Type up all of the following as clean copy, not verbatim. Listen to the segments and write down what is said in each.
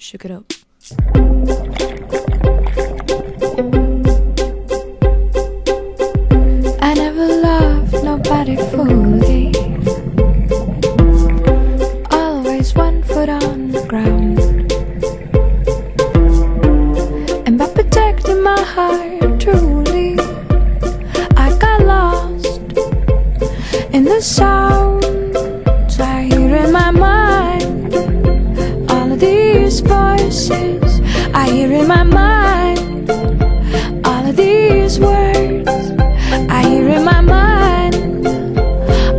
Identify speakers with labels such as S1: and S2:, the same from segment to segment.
S1: Shook it up. I never loved nobody fully. Always 1 foot on the ground. And by protecting my heart truly, I got lost in the sounds I hear in my mind. All of these voices I hear in my mind. All of these words I hear in my mind.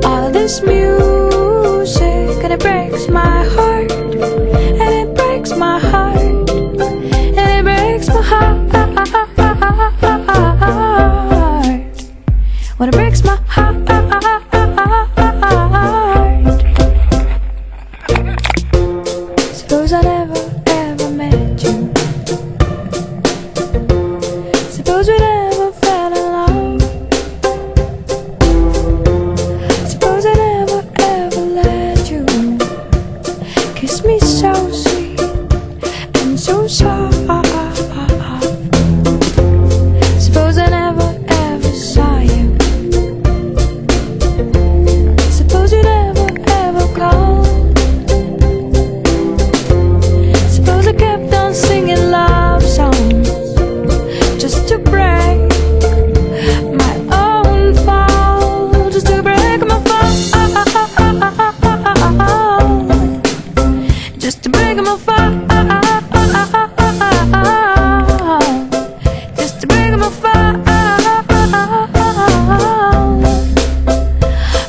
S1: All of this music, and it breaks my heart. And it breaks my heart. And it breaks my heart. When it breaks my heart. Suppose I never ever met you. Suppose we never fell in love. Suppose I never ever let you kiss me so sweet and so soft. Suppose I never ever saw you. Suppose you never ever called. Suppose I kept on singing love songs just to break my own fall, just to break my fall, just to break my fall, just to break my fall,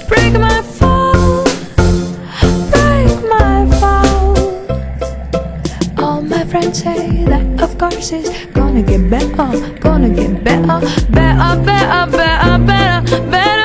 S1: break my fall, break my fall. All my friends say that of course it's gonna get better, better, better, better, better, better.